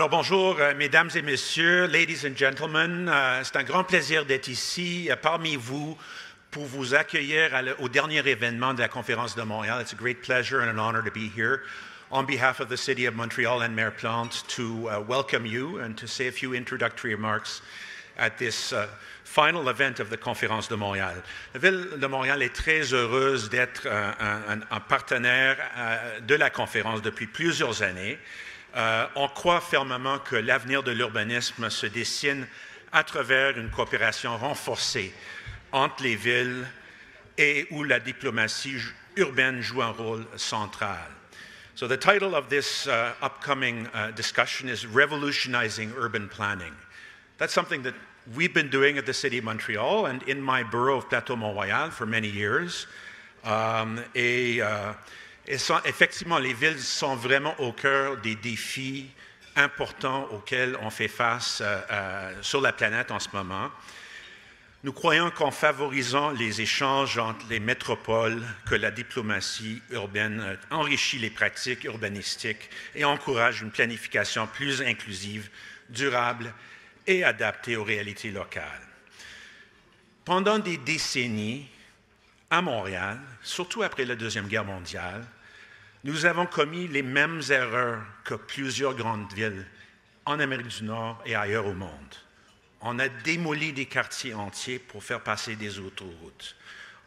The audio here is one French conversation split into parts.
Alors bonjour, mesdames et messieurs, ladies and gentlemen. C'est un grand plaisir d'être ici parmi vous pour vous accueillir au dernier événement de la Conférence de Montréal. It's a great pleasure and an honor to be here on behalf of the City of Montreal and Mayor Plante to welcome you and to say a few introductory remarks at this final event of the Conférence de Montréal. La Ville de Montréal est très heureuse d'être un partenaire de la conférence depuis plusieurs années. On croit fermement que l'avenir de l'urbanisme se dessine à travers une coopération renforcée entre les villes et où la diplomatie urbaine joue un rôle central. So the title of this upcoming discussion is Revolutionizing Urban Planning. That's something that we've been doing at the City of Montreal and in my borough of Plateau-Mont-Royal for many years. Effectivement, les villes sont vraiment au cœur des défis importants auxquels on fait face sur la planète en ce moment. Nous croyons qu'en favorisant les échanges entre les métropoles, que la diplomatie urbaine enrichit les pratiques urbanistiques et encourage une planification plus inclusive, durable et adaptée aux réalités locales. Pendant des décennies, à Montréal, surtout après la Deuxième Guerre mondiale, nous avons commis les mêmes erreurs que plusieurs grandes villes en Amérique du Nord et ailleurs au monde. On a démoli des quartiers entiers pour faire passer des autoroutes.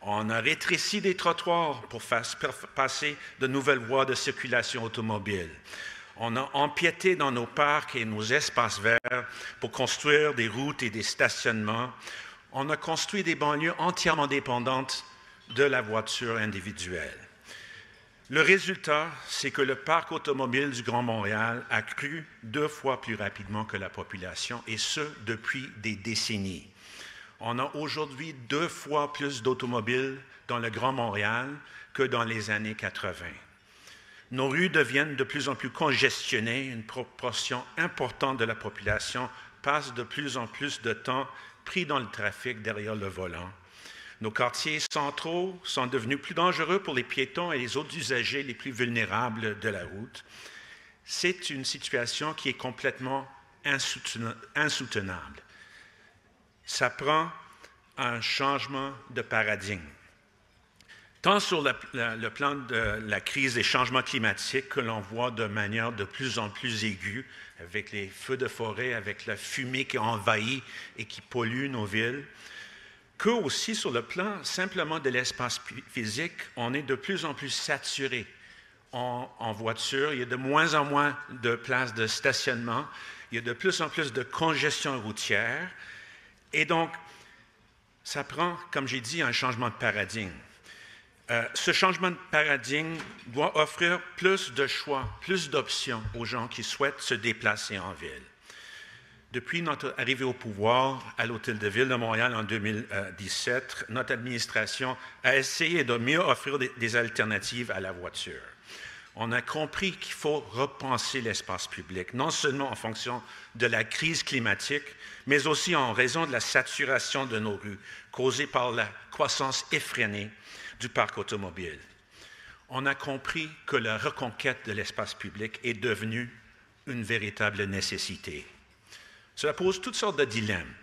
On a rétréci des trottoirs pour faire passer de nouvelles voies de circulation automobile. On a empiété dans nos parcs et nos espaces verts pour construire des routes et des stationnements. On a construit des banlieues entièrement dépendantes de la voiture individuelle. Le résultat, c'est que le parc automobile du Grand Montréal a crû 2 fois plus rapidement que la population, et ce, depuis des décennies. On a aujourd'hui 2 fois plus d'automobiles dans le Grand Montréal que dans les années 80. Nos rues deviennent de plus en plus congestionnées, une proportion importante de la population passe de plus en plus de temps pris dans le trafic derrière le volant. Nos quartiers centraux sont devenus plus dangereux pour les piétons et les autres usagers les plus vulnérables de la route. C'est une situation qui est complètement insoutenable. Ça prend un changement de paradigme. Tant sur le plan de la crise des changements climatiques que l'on voit de manière de plus en plus aiguë, avec les feux de forêt, avec la fumée qui envahit et qui pollue nos villes, que aussi sur le plan simplement de l'espace physique, on est de plus en plus saturé en voiture. Il y a de moins en moins de places de stationnement. Il y a de plus en plus de congestion routière. Et donc, ça prend, comme j'ai dit, un changement de paradigme. Ce changement de paradigme doit offrir plus de choix, plus d'options aux gens qui souhaitent se déplacer en ville. Depuis notre arrivée au pouvoir à l'Hôtel de Ville de Montréal en 2017, notre administration a essayé de mieux offrir des alternatives à la voiture. On a compris qu'il faut repenser l'espace public, non seulement en fonction de la crise climatique, mais aussi en raison de la saturation de nos rues, causée par la croissance effrénée du parc automobile. On a compris que la reconquête de l'espace public est devenue une véritable nécessité. Cela pose toutes sortes de dilemmes.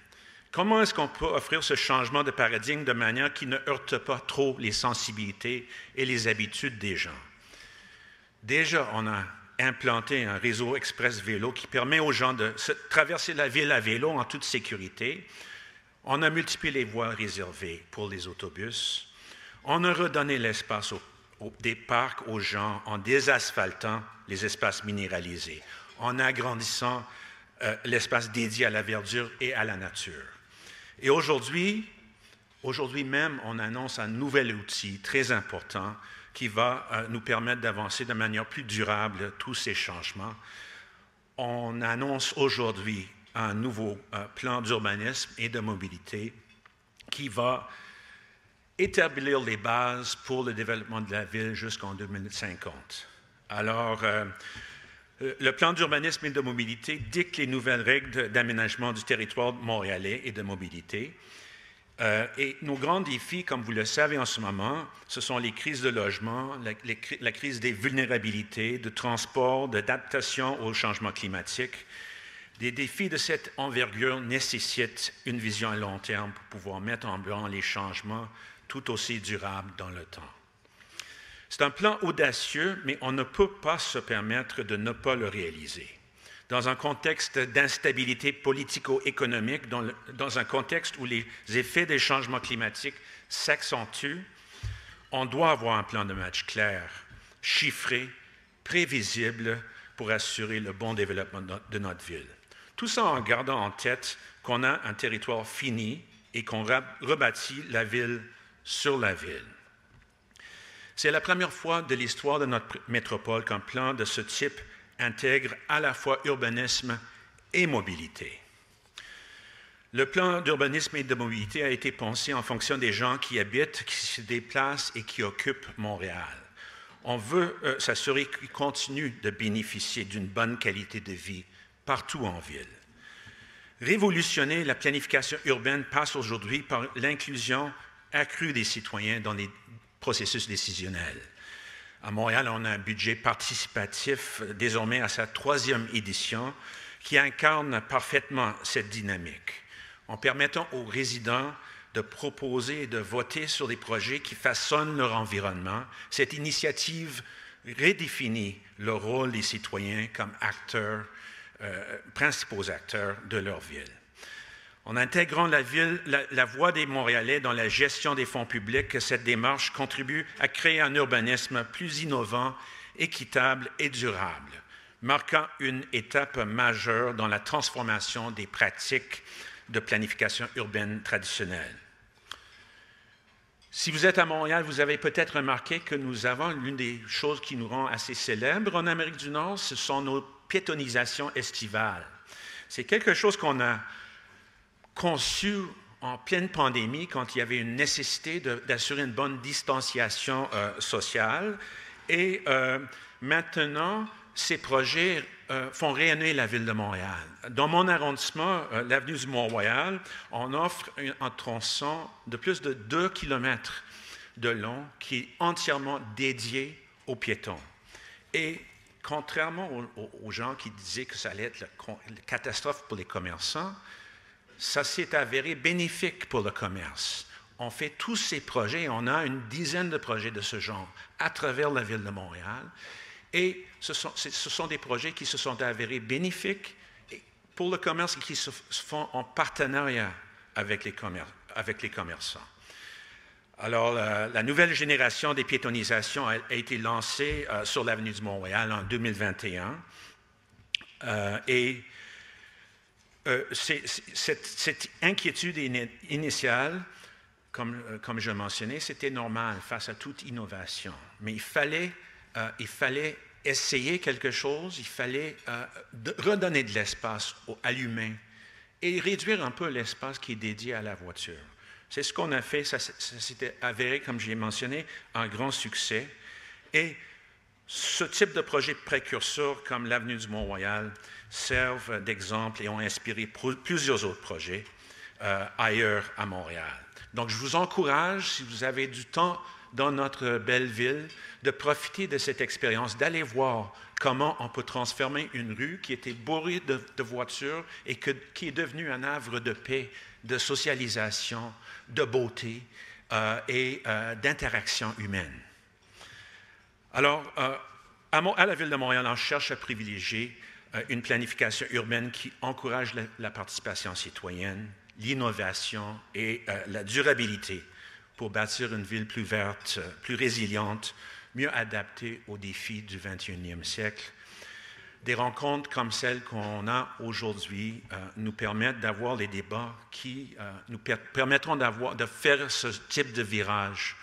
Comment est-ce qu'on peut offrir ce changement de paradigme de manière qui ne heurte pas trop les sensibilités et les habitudes des gens? Déjà, on a implanté un réseau express vélo qui permet aux gens de traverser la ville à vélo en toute sécurité. On a multiplié les voies réservées pour les autobus. On a redonné l'espace des parcs aux gens en désasphaltant les espaces minéralisés, en agrandissant l'espace dédié à la verdure et à la nature. Et aujourd'hui même, on annonce un nouvel outil très important qui va nous permettre d'avancer de manière plus durable tous ces changements. On annonce aujourd'hui un nouveau plan d'urbanisme et de mobilité qui va établir les bases pour le développement de la ville jusqu'en 2050. Alors, le plan d'urbanisme et de mobilité dicte les nouvelles règles d'aménagement du territoire montréalais et de mobilité. Et nos grands défis, comme vous le savez en ce moment, ce sont les crises de logement, la crise des vulnérabilités, de transport, d'adaptation au changement climatique. Des défis de cette envergure nécessitent une vision à long terme pour pouvoir mettre en branle les changements tout aussi durables dans le temps. C'est un plan audacieux, mais on ne peut pas se permettre de ne pas le réaliser. Dans un contexte d'instabilité politico-économique, dans un contexte où les effets des changements climatiques s'accentuent, on doit avoir un plan de match clair, chiffré, prévisible pour assurer le bon développement de notre ville. Tout ça en gardant en tête qu'on a un territoire fini et qu'on rebâtit la ville sur la ville. C'est la première fois de l'histoire de notre métropole qu'un plan de ce type intègre à la fois urbanisme et mobilité. Le plan d'urbanisme et de mobilité a été pensé en fonction des gens qui habitent, qui se déplacent et qui occupent Montréal. On veut s'assurer qu'ils continuent de bénéficier d'une bonne qualité de vie partout en ville. Révolutionner la planification urbaine passe aujourd'hui par l'inclusion accrue des citoyens dans les processus décisionnels. À Montréal, on a un budget participatif désormais à sa 3e édition qui incarne parfaitement cette dynamique en permettant aux résidents de proposer et de voter sur des projets qui façonnent leur environnement. Cette initiative redéfinit le rôle des citoyens comme acteurs, principaux acteurs de leur ville. En intégrant la voix des Montréalais dans la gestion des fonds publics, cette démarche contribue à créer un urbanisme plus innovant, équitable et durable, marquant une étape majeure dans la transformation des pratiques de planification urbaine traditionnelle. Si vous êtes à Montréal, vous avez peut-être remarqué que nous avons l'une des choses qui nous rend assez célèbres en Amérique du Nord, ce sont nos piétonisations estivales. C'est quelque chose qu'on a conçu en pleine pandémie, quand il y avait une nécessité d'assurer une bonne distanciation sociale. Et maintenant, ces projets font rayonner la ville de Montréal. Dans mon arrondissement, l'avenue du Mont-Royal, on offre un tronçon de plus de 2 km de long qui est entièrement dédié aux piétons. Et contrairement aux gens qui disaient que ça allait être une catastrophe pour les commerçants, ça s'est avéré bénéfique pour le commerce. On fait tous ces projets, on a une dizaine de projets de ce genre à travers la ville de Montréal. Et ce sont des projets qui se sont avérés bénéfiques pour le commerce et qui se font en partenariat avec les commerçants. Alors, la nouvelle génération des piétonisations a été lancée sur l'avenue du Mont-Royal en 2021. Cette inquiétude initiale, comme je mentionnais, c'était normal face à toute innovation. Mais il fallait essayer quelque chose, il fallait redonner de l'espace à l'humain et réduire un peu l'espace qui est dédié à la voiture. C'est ce qu'on a fait, ça s'était avéré, comme j'ai mentionné, un grand succès. Et ce type de projet précurseur, comme l'avenue du Mont-Royal, servent d'exemple et ont inspiré plusieurs autres projets ailleurs à Montréal. Donc, je vous encourage, si vous avez du temps dans notre belle ville, de profiter de cette expérience, d'aller voir comment on peut transformer une rue qui était bourrée de voitures et qui est devenue un havre de paix, de socialisation, de beauté et d'interaction humaine. Alors, à la Ville de Montréal, on cherche à privilégier une planification urbaine qui encourage la participation citoyenne, l'innovation et la durabilité pour bâtir une ville plus verte, plus résiliente, mieux adaptée aux défis du 21e siècle. Des rencontres comme celles qu'on a aujourd'hui nous permettent d'avoir les débats qui nous permettront de faire ce type de virage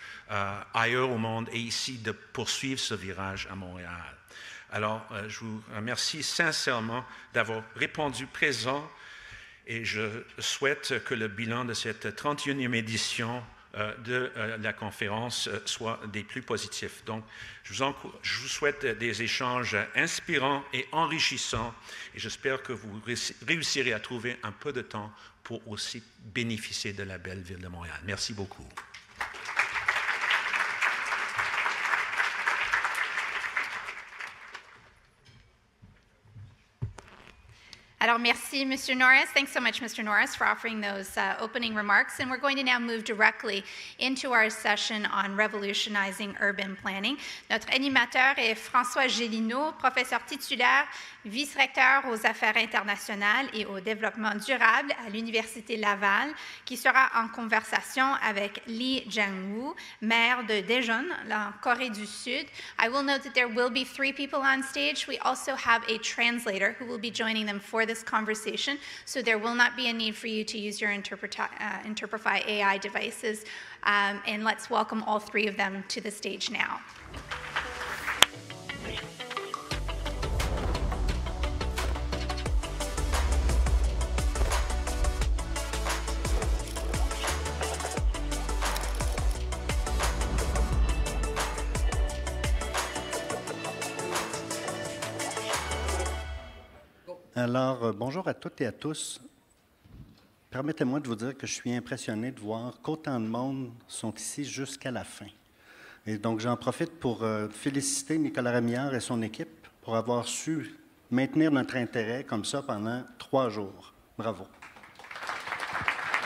ailleurs au monde et ici de poursuivre ce virage à Montréal. Alors, je vous remercie sincèrement d'avoir répondu présent et je souhaite que le bilan de cette 31e édition de la conférence soient des plus positifs. Donc, je vous souhaite des échanges inspirants et enrichissants et j'espère que vous réussirez à trouver un peu de temps pour aussi bénéficier de la belle ville de Montréal. Merci beaucoup. Alors, merci, Mr. Norris. Thanks so much, Mr. Norris, for offering those opening remarks. And we're going to now move directly into our session on revolutionizing urban planning. Notre animateur est François Gélineau, professeur titulaire, vice-recteur aux affaires internationales et au développement durable à l'Université Laval, qui sera en conversation avec Lee Jang-woo, maire de Daejeon, en Corée du Sud. I will note that there will be 3 people on stage. We also have a translator who will be joining them for this conversation, so there will not be a need for you to use your Interprefy AI devices. And let's welcome all 3 of them to the stage now. Alors, bonjour à toutes et à tous. Permettez-moi de vous dire que je suis impressionné de voir qu'autant de monde sont ici jusqu'à la fin. Et donc, j'en profite pour féliciter Nicolas Rémillard et son équipe pour avoir su maintenir notre intérêt comme ça pendant 3 jours. Bravo.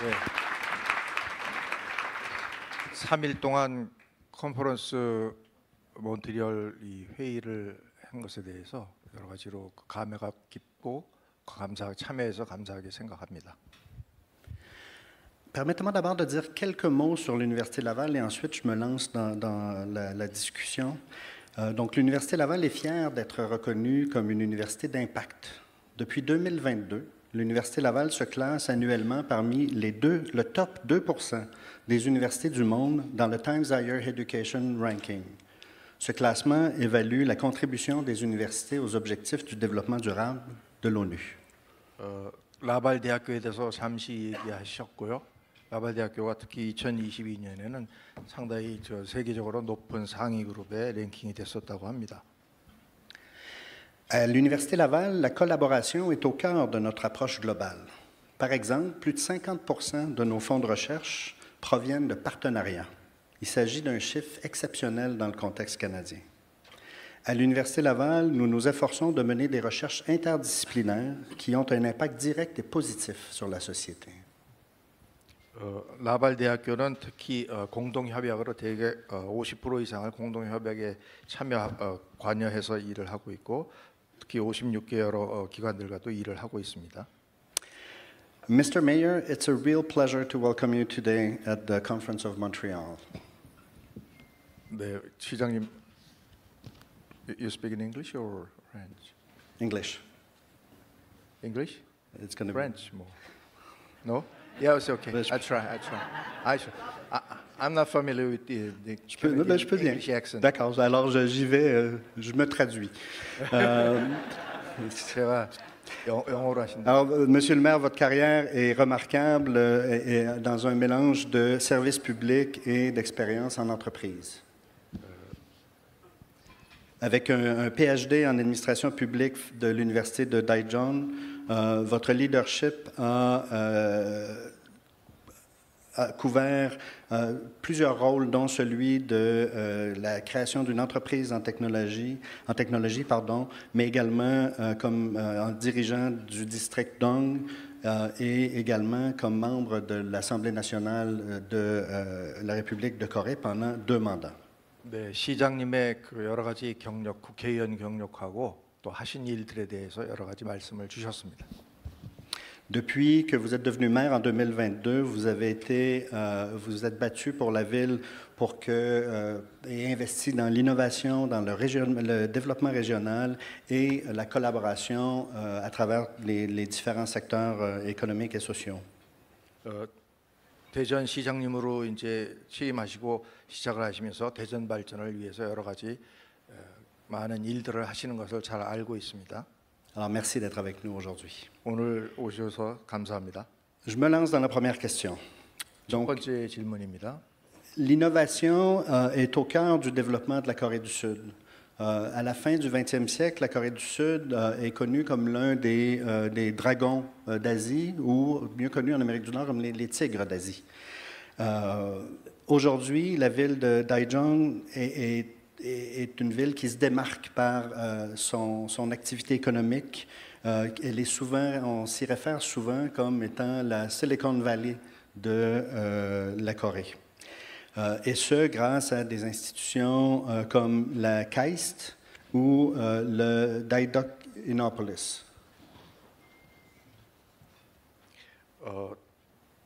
네. 3일 동안 컨퍼런스 몬트리올 이 회의를 한 것에 대해서 여러 가지로 감회가 깊고 참여해서 감사하게 생각합니다. Permettez-moi d'abord de dire quelques mots sur l'Université Laval et ensuite je me lance dans la discussion. Donc, l'Université Laval est fière d'être reconnue comme une université d'impact. Depuis 2022, l'Université Laval se classe annuellement parmi le top 2% des universités du monde dans le Times Higher Education Ranking. Ce classement évalue la contribution des universités aux objectifs du développement durable de l'ONU. 라발 대학교에 대해서 잠시 얘기하셨고요. 라발 대학교가 특히 2022년에는 상당히 세계적으로 높은 상위 그룹의 랭킹이 됐었다고 합니다. À l'Université Laval, la collaboration est au cœur de notre approche globale. Par exemple, plus de 50% de nos fonds de recherche proviennent de partenariats. Il s'agit d'un chiffre exceptionnel dans le contexte canadien. À l'Université Laval, nous nous efforçons de mener des recherches interdisciplinaires qui ont un impact direct et positif sur la société. 라발 대학교는 특히 공동협약으로 대개 50% 이상을 공동협약에 관여해서 일을 하고 있고 특히 56개 여러 기관들과도 일을 하고 있습니다. Mr. Mayor, it's a real pleasure to welcome you today at the Conference of Montreal. 네, 시장님, you speak in English or French? English. English? It's going to French more. No? Yeah, it's okay. I try. I'm not familiar with the je peux bien. English accent. D'accord, alors j'y vais, je me traduis. 제가 영어로 하신다. Alors, Monsieur le maire, votre carrière est remarquable dans un mélange de services publics et d'expérience en entreprise. Avec un PhD en administration publique de l'Université de Daejeon, votre leadership a couvert plusieurs rôles, dont celui de la création d'une entreprise en technologie, mais également comme en dirigeant du district Dong et également comme membre de l'Assemblée nationale de la République de Corée pendant 2 mandats. 네, 시장님의 그 여러 가지 경력, 국회의원 경력하고 또 하신 일들에 대해서 여러 가지 말씀을 주셨습니다. Depuis que vous êtes devenu maire en 2022, vous vous êtes battu pour la ville et investi dans l'innovation, dans le développement régional et la collaboration à travers les différents secteurs économiques et sociaux. 대전 시장님으로 이제 취임하시고 시작을 하시면서 대전 발전을 위해서 여러 가지 많은 일들을 하시는 것을 잘 알고 있습니다. Alors, merci d'être avec nous aujourd'hui. 오늘 오셔서 감사합니다. Je me lance dans la première question. 첫 번째 질문입니다. L'innovation est au cœur du développement de la Corée du Sud. À la fin du 20e siècle, la Corée du Sud est connue comme l'un des dragons d'Asie, ou mieux connu en Amérique du Nord comme les tigres d'Asie. Aujourd'hui, la ville de Daejeon est une ville qui se démarque par son activité économique. Elle est souvent, on s'y réfère souvent comme étant la Silicon Valley de la Corée. Et ce, grâce à des institutions comme la KAIST ou le Daedok Innopolis.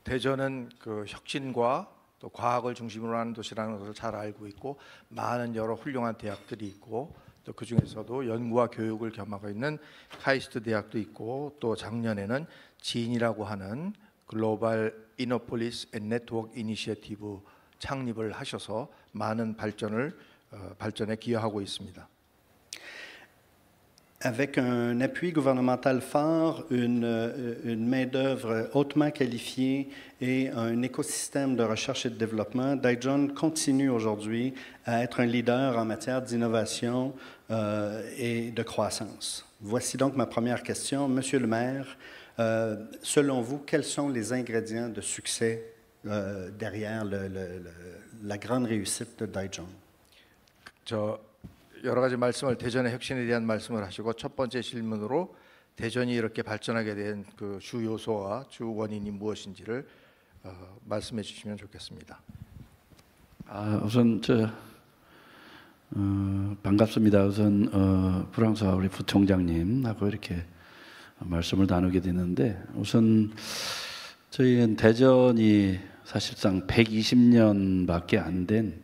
대전은 그 혁신과 또 과학을 중심으로 하는 도시라는 것을 잘 알고 있고 많은 여러 훌륭한 대학들이 있고 또 그 중에서도 연구와 교육을 겸하고 있는 카이스트 대학도 있고 또 작년에는 진이라고 하는 글로벌 이노폴리스 앤 네트워크 이니셔티브 창립을 하셔서 많은 발전에 기여하고 있습니다. Avec un appui gouvernemental fort, une main-d'œuvre hautement qualifiée et un écosystème de recherche et de développement, Daejeon continue aujourd'hui à être un leader en matière d'innovation et de croissance. Voici donc ma première question. Monsieur le maire, selon vous, quels sont les ingrédients de succès derrière la grande réussite de Daejeon? 여러 가지 말씀을 대전의 혁신에 대한 말씀을 하시고 첫 번째 질문으로 대전이 이렇게 발전하게 된 그 주 요소와 주 원인이 무엇인지를 말씀해 주시면 좋겠습니다. 우선 반갑습니다. 우선 프랑스와 우리 부총장님하고 이렇게 말씀을 나누게 됐는데 우선 저희는 대전이 사실상 120년밖에 안 된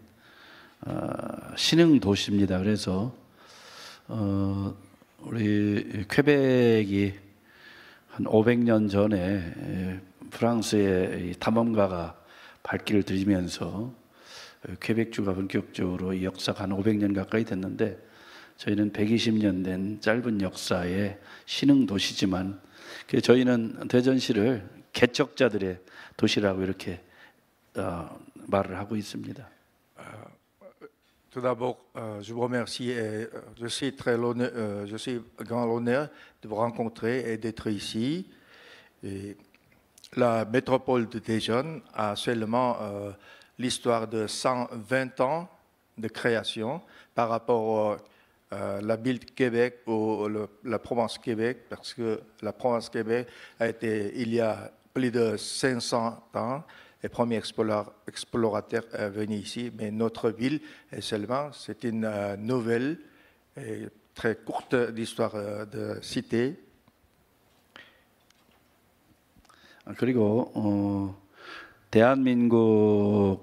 신흥 도시입니다. 그래서 우리 퀘벡이 한 500년 전에 프랑스의 탐험가가 발길을 들이면서 퀘벡주가 본격적으로 이 역사가 한 500년 가까이 됐는데 저희는 120년 된 짧은 역사의 신흥 도시지만 저희는 대전시를 개척자들의 도시라고 이렇게 말을 하고 있습니다. Tout d'abord, je vous remercie et je suis grand l'honneur de vous rencontrer et d'être ici. Et la métropole de Daejeon a seulement l'histoire de 120 ans de création par rapport à la ville de Québec ou la province Québec, parce que la province Québec a été, il y a plus de 500 ans, les premiers explorateurs venus ici, mais notre ville est seulement, c'est une nouvelle et très courte d'histoire de cité. 그리고 대한민국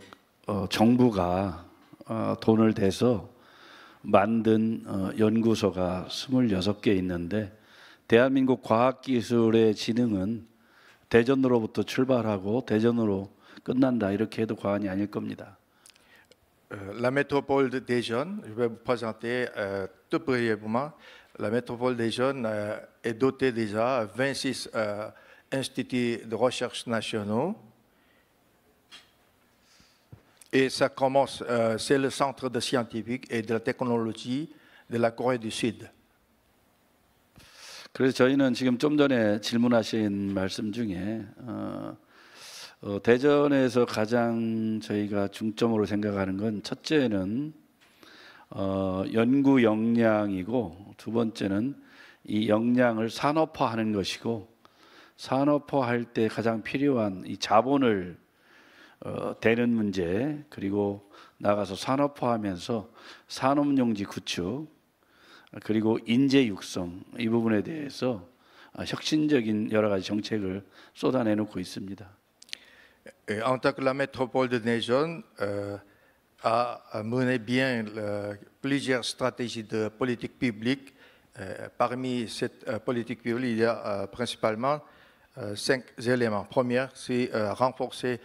정부가 돈을 대서 만든 연구소가 26개 있는데 대한민국 과학기술의 진흥은 대전으로부터 출발하고 대전으로 끝난다 이렇게 해도 과언이 아닐 겁니다. La métropole de Daejeon, je vais vous présenter tout brièvement. La métropole de Daejeon est dotée déjà de 26 instituts de recherche nationaux. Et ça commence, c'est le centre de scientifique et de la technologie de la Corée du Sud. 그래서 저희는 지금 좀 전에 질문하신 말씀 중에 대전에서 가장 저희가 중점으로 생각하는 건 첫째는 연구 역량이고 두 번째는 이 역량을 산업화하는 것이고 산업화할 때 가장 필요한 이 자본을 대는 문제 그리고 나가서 산업화하면서 산업용지 구축 그리고 인재 육성 이 부분에 대해서 혁신적인 여러 가지 정책을 쏟아내놓고 있습니다. En tant que la métropole de Daejeon a mené bien plusieurs stratégies de politique publique. Parmi cette politique publique, il y a principalement 5 éléments. Premier, c'est renforcer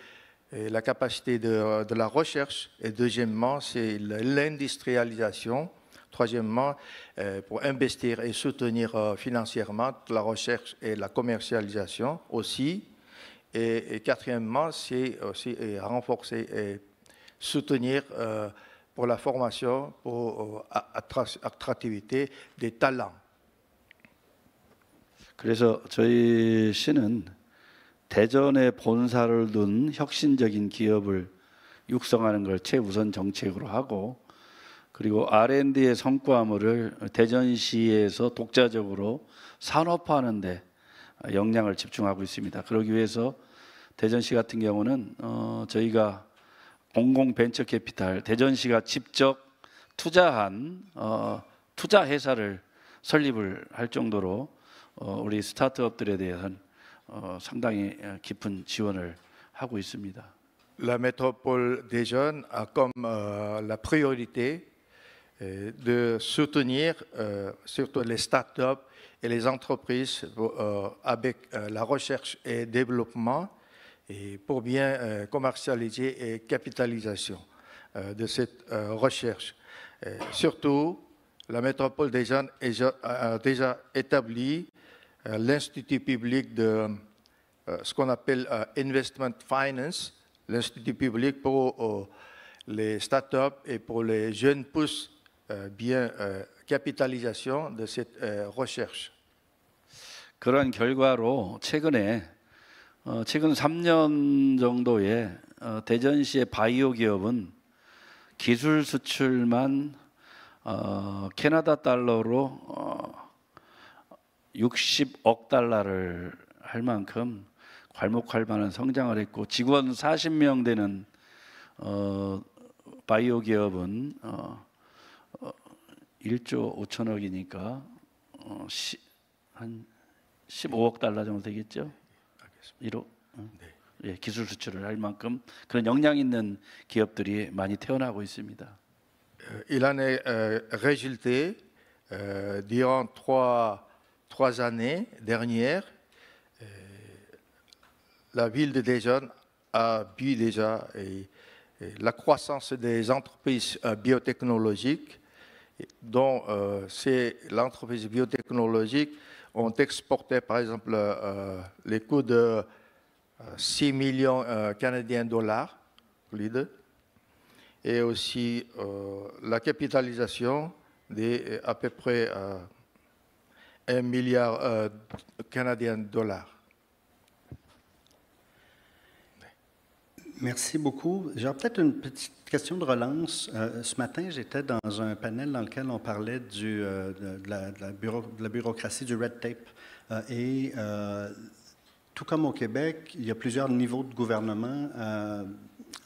la capacité de la recherche. Et deuxièmement, c'est l'industrialisation. Troisièmement, pour investir et soutenir financièrement la recherche et la commercialisation aussi. Et quatrièmement, c'est aussi renforcer soutenir pour la formation, pour l'attractivité des talents. 그래서 저희 시는 대전에 본사를 둔 혁신적인 기업을 육성하는 걸 최우선 정책으로 하고, 그리고 R&D의 성과물을 대전시에서 독자적으로 산업화하는 데 역량을 집중하고 있습니다. 그러기 위해서 대전시 같은 경우는 저희가 공공벤처캐피탈, 대전시가 직접 투자한 투자 회사를 설립을 할 정도로 우리 스타트업들에 대한 상당히 깊은 지원을 하고 있습니다. La métropole Dijon a comme la priorité de soutenir surtout les startups et les entreprises avec la recherche et développement et pour bien commercialiser et capitalisation de cette recherche. Surtout, la métropole Dijon a déjà établi l'Institut public de ce qu'on appelle Investment Finance, l'Institut public pour les startups et pour les jeunes pousses, bien capitalisation de cette recherche. 그런 결과로 최근 3년 정도에 대전시의 바이오 기업은 기술 수출만 캐나다 달러로 60억 달러를 할 만큼 괄목할 만한 성장을 했고, 직원 40명 되는 바이오 기업은 1조 5천억이니까 한 15억 달러 정도 되겠죠? 1억. 예, 기술 수출을 할 만큼 그런 역량 있는 기업들이 많이 태어나고 있습니다. Il en est résulté durant trois années dernières. La ville de Dijon a vu déjà la croissance des entreprises biotechnologiques, dont l'entreprise biotechnologique ont exporté par exemple les coûts de 6 millions canadiens dollars, et aussi la capitalisation de à peu près 1 milliard canadiens dollars. Merci beaucoup. J'ai peut-être une petite question de relance. Ce matin, j'étais dans un panel dans lequel on parlait de la bureaucratie, du red tape. Tout comme au Québec, il y a plusieurs niveaux de gouvernement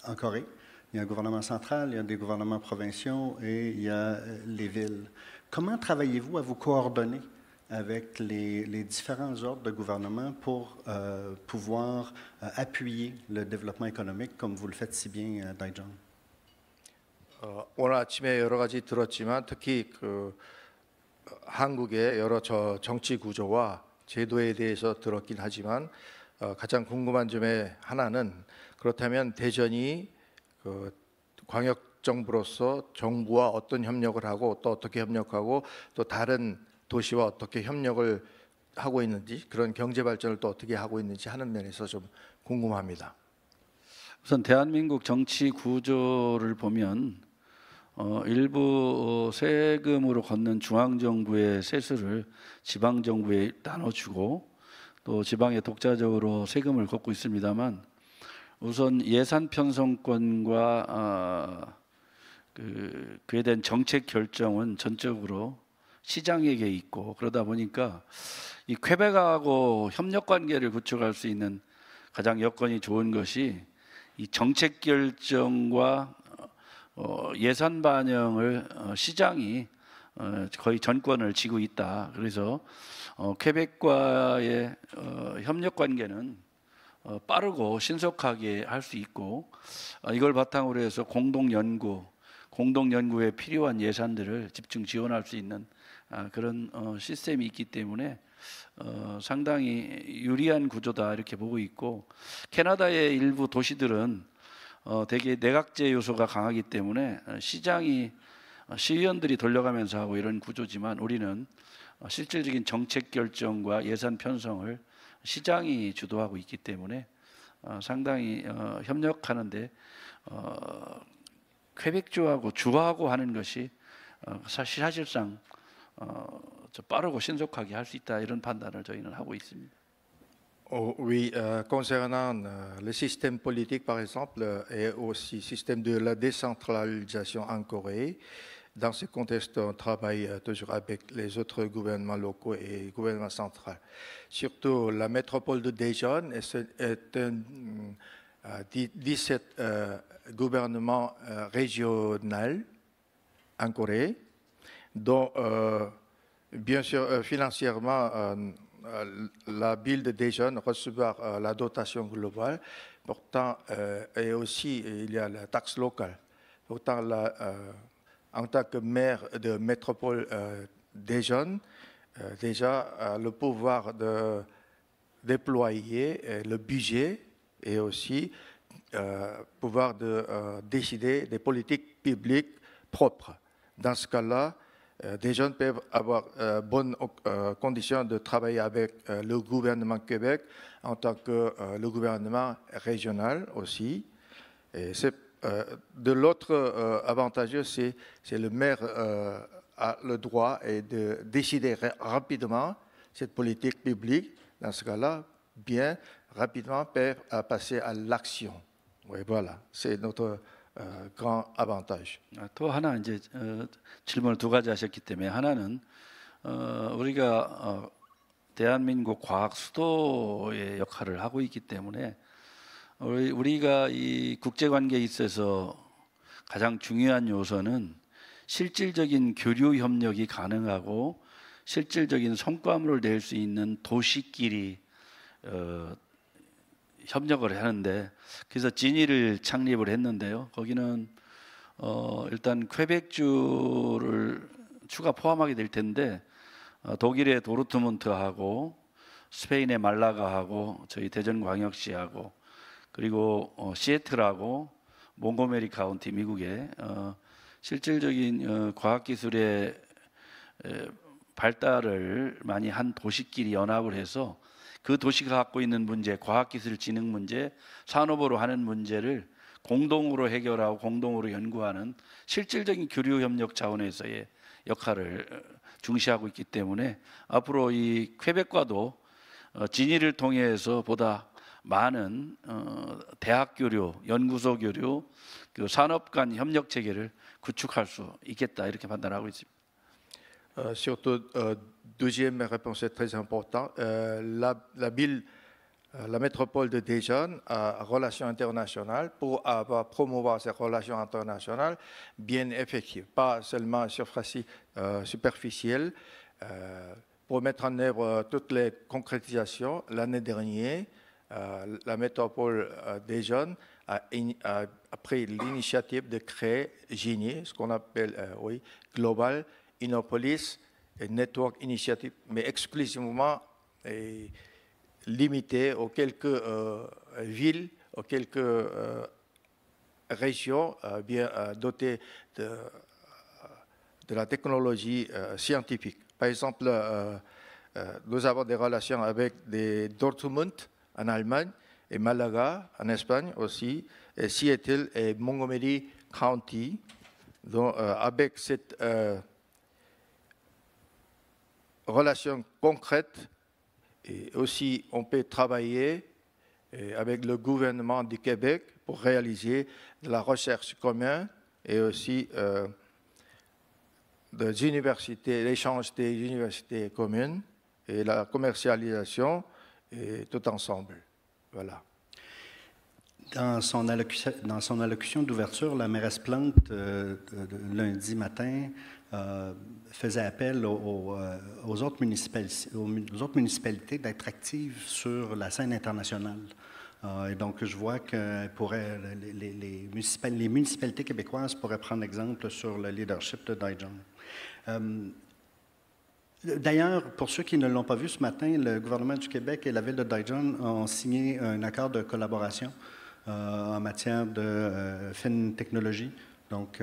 en Corée. Il y a un gouvernement central, il y a des gouvernements provinciaux et il y a les villes. Comment travaillez-vous à vous coordonner avec les différents ordres de gouvernement pour pouvoir appuyer le développement économique comme vous le faites si bien à Daejeon? 오늘 아침에 여러 가지 들었지만 특히 한국의 여러 정치 구조와 제도에 대해서 들었긴 하지만 가장 궁금한 점의 하나는, 그렇다면 대전이 광역정부로서 정부와 어떤 협력을 하고 또 어떻게 협력하고 또 다른 도시와 어떻게 협력을 하고 있는지, 그런 경제 발전을 또 어떻게 하고 있는지 하는 면에서 좀 궁금합니다. 우선 대한민국 정치 구조를 보면 일부 세금으로 걷는 중앙정부의 세수를 지방정부에 나눠주고 또 지방에 독자적으로 세금을 걷고 있습니다만, 우선 예산 편성권과 그에 대한 정책 결정은 전적으로 시장에게 있고, 그러다 보니까 이 퀘벡하고 협력 관계를 구축할 수 있는 가장 여건이 좋은 것이 이 정책 결정과 예산 반영을 시장이 거의 전권을 쥐고 있다. 그래서 퀘벡과의 협력 관계는 빠르고 신속하게 할 수 있고, 이걸 바탕으로 해서 공동 연구에 필요한 예산들을 집중 지원할 수 있는 그런 시스템이 있기 때문에 상당히 유리한 구조다 이렇게 보고 있고, 캐나다의 일부 도시들은 대개 내각제 요소가 강하기 때문에 시의원들이 돌려가면서 하고 이런 구조지만, 우리는 실질적인 정책 결정과 예산 편성을 시장이 주도하고 있기 때문에 상당히 협력하는데 퀘벡주하고 주하고 하는 것이 사실상 빠르고 신속하게 할 수 있다 이런 판단을 저희는 하고 있습니다. Oh, oui, concernant le système politique, par exemple, et aussi le système de la décentralisation en Corée, dans ce contexte, on travaille toujours avec les autres gouvernements locaux et le gouvernement central. Surtout, la métropole de Daejeon est un 17 gouvernements régionaux en Corée, dont, bien sûr, financièrement, la ville de Daejeon recevra la dotation globale. Pourtant, et aussi, il y a la taxe locale. Pourtant, en tant que maire de métropole Daejeon, déjà, le pouvoir de déployer le budget et aussi pouvoir de décider des politiques publiques propres. Dans ce cas-là, des jeunes peuvent avoir bonnes conditions de travailler avec le gouvernement Québec en tant que le gouvernement régional aussi. Et de l'autre avantage, c'est le maire a le droit de décider rapidement cette politique publique. Dans ce cas-là, bien rapidement peuvent passer à l'action. Oui, voilà, c'est notre grand avantage. 또 하나 이제 질문을 두 가지 하셨기 때문에 하나는 우리가 대한민국 과학 수도의 역할을 하고 있기 때문에 우리가 이 국제 관계에 있어서 가장 중요한 요소는 실질적인 교류 협력이 가능하고 실질적인 성과물을 낼 수 있는 도시끼리 협력을 하는데, 그래서 진이를 창립을 했는데요. 거기는 일단 퀘벡주를 추가 포함하게 될 텐데 독일의 도르트문트하고 스페인의 말라가하고 저희 대전광역시하고 그리고 시애틀하고 몽고메리 카운티 미국의 실질적인 과학기술의 발달을 많이 한 도시끼리 연합을 해서 그 도시가 갖고 있는 문제, 과학기술 진흥 문제, 산업으로 하는 문제를 공동으로 해결하고 공동으로 연구하는 실질적인 교류 협력 차원에서의 역할을 중시하고 있기 때문에 앞으로 이 퀘벡과도 진이를 통해서 보다 많은 대학 교류, 연구소 교류, 그 산업 간 협력 체계를 구축할 수 있겠다 이렇게 판단하고 있습니다. Surtout, deuxième réponse est très importante. La ville, la métropole de Daejeon a relations internationales pour promouvoir ces relations internationales bien effectives, pas seulement superficielles. Pour mettre en œuvre toutes les concrétisations, l'année dernière, la métropole Daejeon a pris l'initiative de créer GINI, ce qu'on appelle Global Innopolis Network Initiative, mais exclusivement limité aux quelques villes, aux quelques régions bien dotées de la technologie scientifique. Par exemple, nous avons des relations avec Dortmund en Allemagne et Malaga en Espagne aussi, et Seattle et Montgomery County. Donc, avec cette relation concrète, et aussi on peut travailler avec le gouvernement du Québec pour réaliser de la recherche commune et aussi des universités, l'échange des universités communes et la commercialisation et tout ensemble. Voilà. Dans son allocution d'ouverture, la mairesse Plante, lundi matin, faisait appel aux autres municipalités d'être actives sur la scène internationale. Et donc, je vois que les municipalités québécoises pourraient prendre exemple sur le leadership de Daejeon. D'ailleurs, pour ceux qui ne l'ont pas vu ce matin, le gouvernement du Québec et la ville de Daejeon ont signé un accord de collaboration en matière de fine technologie. Donc,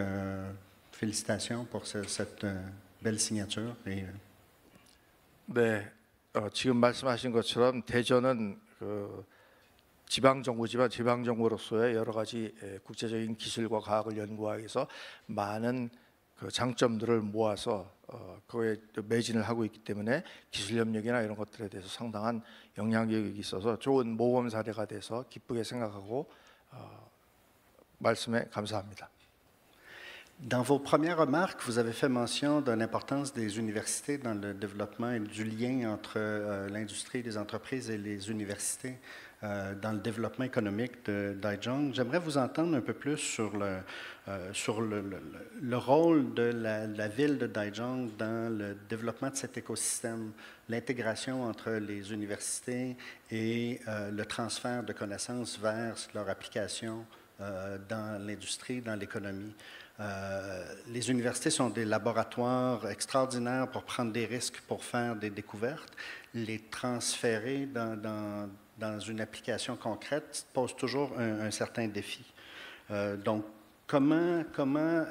félicitations pour cette belle signature. 네, 지금 말씀하신 것처럼 대전은 지방 정부지만 지방 정부로서의 여러 가지 국제적인 기술과 과학을 연구하기 위해서 많은 그 장점들을 모아서 그거에 매진을 하고 있기 때문에 기술 협력이나 이런 것들에 대해서 상당한 영향력이 있어서 좋은 모범 사례가 돼서 기쁘게 생각하고 말씀에 감사합니다. Dans vos premières remarques, vous avez fait mention de l'importance des universités dans le développement et du lien entre l'industrie, les entreprises et les universités dans le développement économique de Daejeon. J'aimerais vous entendre un peu plus sur le rôle de la ville de Daejeon dans le développement de cet écosystème, l'intégration entre les universités et le transfert de connaissances vers leur application dans l'industrie, dans l'économie. Les universités sont des laboratoires extraordinaires pour prendre des risques, pour faire des découvertes. Les transférer dans une application concrète pose toujours un certain défi. Donc, comment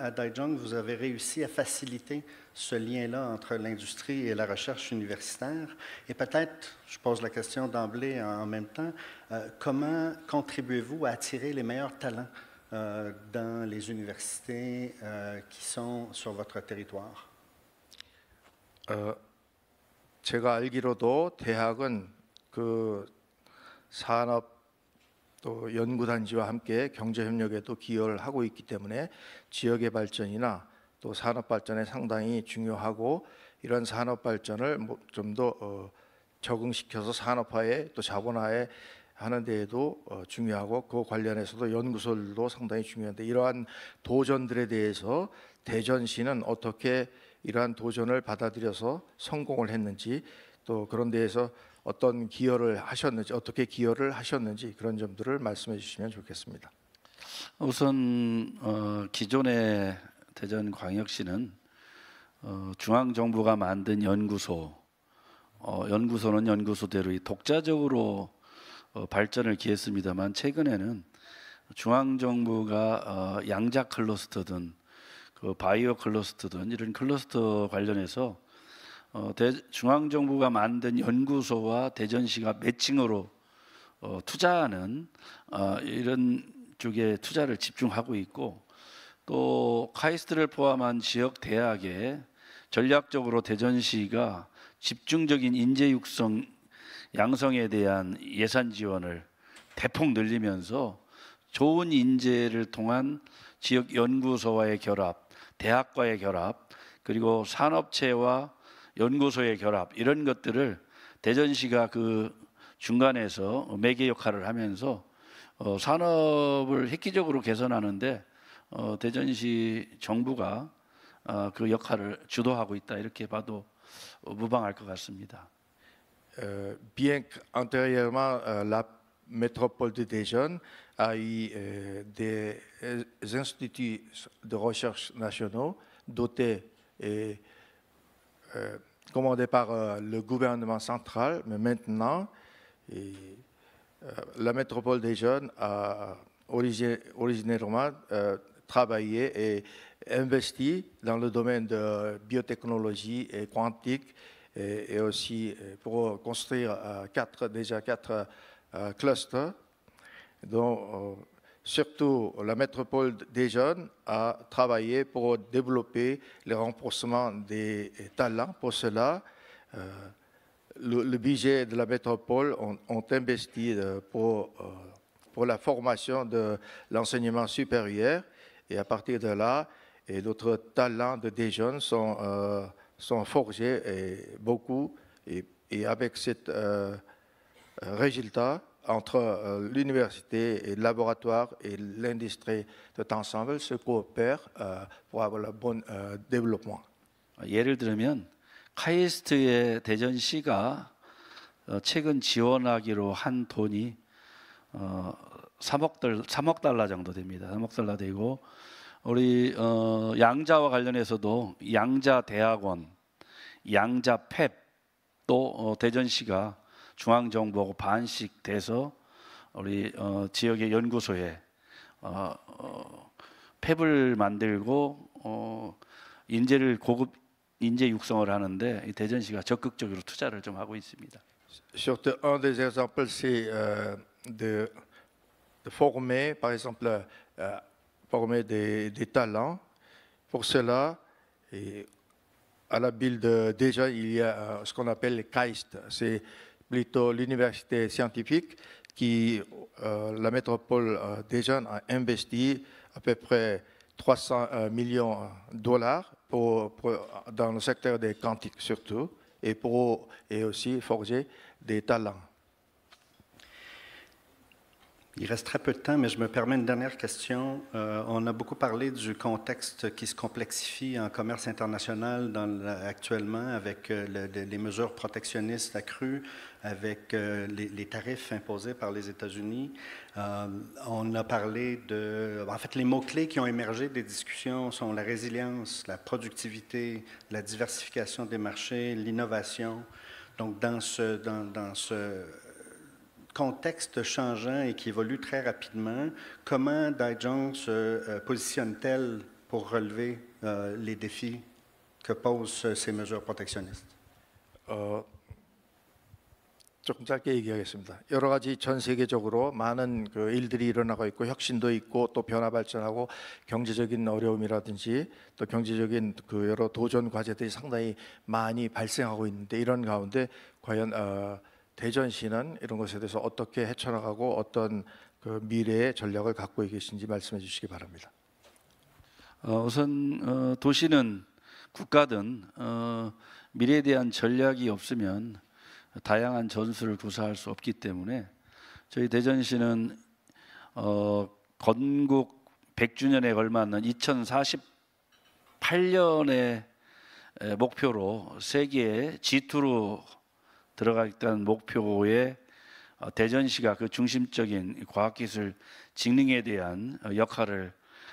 à Daejeon vous avez réussi à faciliter ce lien-là entre l'industrie et la recherche universitaire? Et peut-être, je pose la question d'emblée en même temps, comment contribuez-vous à attirer les meilleurs talents dans les universités qui sont sur votre territoire? 제가 알기로도 대학은 그 산업 또 연구단지와 함께 경제협력에도 기여를 하고 있기 때문에 지역의 발전이나 또 산업 발전에 상당히 중요하고 이런 산업 발전을 좀 더 적응시켜서 산업화에 또 자본화에 하는 데에도 중요하고 그 관련해서도 연구소들도 상당히 중요한데 이러한 도전들에 대해서 대전시는 어떻게 이러한 도전을 받아들여서 성공을 했는지 또 그런 데에서 어떤 기여를 하셨는지 어떻게 기여를 하셨는지 그런 점들을 말씀해 주시면 좋겠습니다. 우선 기존의 대전광역시는 중앙정부가 만든 연구소, 연구소는 연구소대로 독자적으로 발전을 기했습니다만 최근에는 중앙정부가 양자 클러스터든 그 바이오 클러스터든 이런 클러스터 관련해서 중앙정부가 만든 연구소와 대전시가 매칭으로 투자하는 이런 쪽에 투자를 집중하고 있고 또 카이스트를 포함한 지역 대학에 전략적으로 대전시가 집중적인 인재 육성 양성에 대한 예산 지원을 대폭 늘리면서 좋은 인재를 통한 지역 연구소와의 결합, 대학과의 결합, 그리고 산업체와 연구소의 결합 이런 것들을 대전시가 그 중간에서 매개 역할을 하면서 산업을 획기적으로 개선하는데 대전시 정부가 그 역할을 주도하고 있다 이렇게 봐도 무방할 것 같습니다. Bien qu'antérieurement la métropole de Daejeon a eu des instituts de recherche nationaux dotés et commandés par le gouvernement central, mais maintenant la métropole de Daejeon a originairement travaillé et investi dans le domaine de biotechnologie et quantique et aussi pour construire déjà quatre clusters, dont surtout la métropole de Daejeon a travaillé pour développer le renforcement des talents. Pour cela, le budget de la métropole ont investi pour la formation de l'enseignement supérieur et à partir de là, d'autres talents de Daejeon sont forgés et beaucoup et avec ce résultat entre l'université et le laboratoire et l'industrie tout ensemble se coopèrent pour avoir le bon développement. 예를 들면 카이스트의 대전시가 최근 지원하기로 한 돈이 3억 달러 정도 됩니다. 3억 달러 되고 우리 양자와 관련해서도 양자 대학원, 양자 팹 또 대전시가 중앙정부하고 반씩 돼서 우리 지역의 연구소에 팹을 만들고 고급 인재 육성을 하는데 이 대전시가 적극적으로 투자를 좀 하고 있습니다. Surtout un des exemples, c'est de former, par exemple, former des talents. Pour cela, et à la ville de Daejeon, il y a ce qu'on appelle les KAIST. C'est plutôt l'université scientifique qui, la métropole Daejeon a investi à peu près 300 millions de dollars dans le secteur des quantiques surtout, et aussi forger des talents. Il reste très peu de temps, mais je me permets une dernière question. On a beaucoup parlé du contexte qui se complexifie en commerce international actuellement avec les mesures protectionnistes accrues, avec les tarifs imposés par les États-Unis. On a parlé en fait, les mots-clés qui ont émergé des discussions sont la résilience, la productivité, la diversification des marchés, l'innovation. Donc, dans ce contexte changeant et qui évolue très rapidement, comment Daejeon se positionne-t-elle pour relever les défis que posent ces mesures protectionnistes? 조금 짧게 얘기하겠습니다. 여러 가지 전 세계적으로 많은 그 일들이 일어나고 있고 혁신도 있고 또 변화 발전하고 경제적인 어려움이라든지 또 경제적인 그 여러 도전 과제들이 상당히 많이 발생하고 있는데 이런 가운데 과연 대전시는 이런 것에 대해서 어떻게 헤쳐나가고 어떤 그 미래의 전략을 갖고 계신지 말씀해 주시기 바랍니다. 우선 도시는 국가든 미래에 대한 전략이 없으면 다양한 전술을 구사할 수 없기 때문에 저희 대전시는 건국 100주년에 걸맞는 2048년의 목표로 세계의 G2로 들어가겠다는 목표에 대전시가 그 중심적인 과학기술 직능에 대한 역할을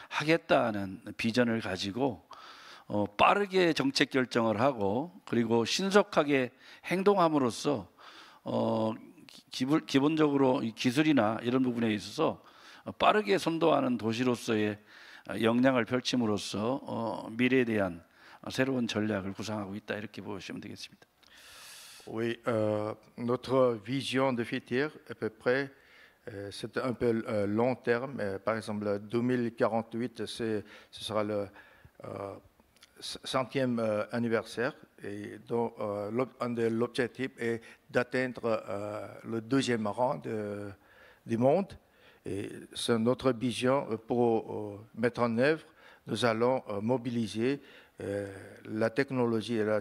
하겠다는 비전을 가지고 빠르게 정책 결정을 하고 그리고 신속하게 행동함으로써 기본적으로 기술이나 이런 부분에 있어서 빠르게 선도하는 도시로서의 역량을 펼침으로써 미래에 대한 새로운 전략을 구상하고 있다 이렇게 보시면 되겠습니다. Oui, notre vision de futur, à peu près, c'est un peu long terme. Par exemple, 2048, ce sera le 100e anniversaire. Et donc, un de l'objectif est d'atteindre le 2e rang du monde. Et c'est notre vision pour mettre en œuvre. Nous allons mobiliser la technologie et la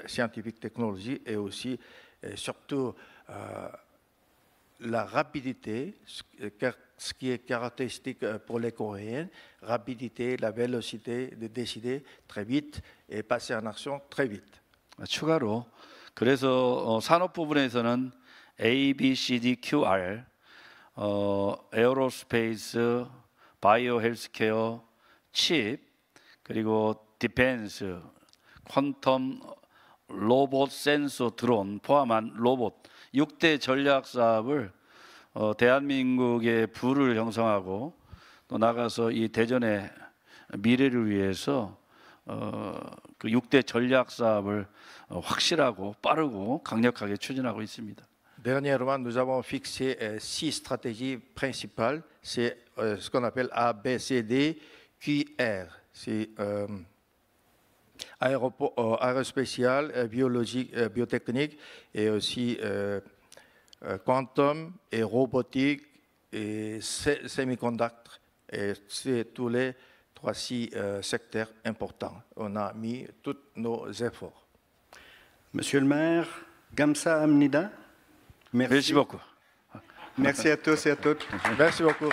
scientifique technologie et aussi surtout la rapidité, ce qui est caractéristique pour les Coréens, rapidité, la vélocité de décider très vite et passer en action très vite. 추가로 그래서 산업 부분에서는 A, B, C, D, QR, 에어로스페이스, 바이오 헬스케어, 칩, 그리고 디펜스, 퀀텀, 로봇, 센서, 드론 포함한 로봇 6대 전략 사업을 대한민국의 부를 형성하고 또 나가서 이 대전의 미래를 위해서 그 6대 전략 사업을 확실하고 빠르고 강력하게 추진하고 있습니다. Dernièrement, nous avons fixé 6 stratégies principales. C'est ce qu'on appelle A, B, C, D, QR. C'est aérospatial, biologique, biotechnique et aussi quantum et robotique et semi-conducteurs. Et c'est tous les 3-6 secteurs importants. On a mis tous nos efforts. Monsieur le maire, Gamsa Hamnida, merci. Merci beaucoup. Merci à tous et à toutes. Merci beaucoup.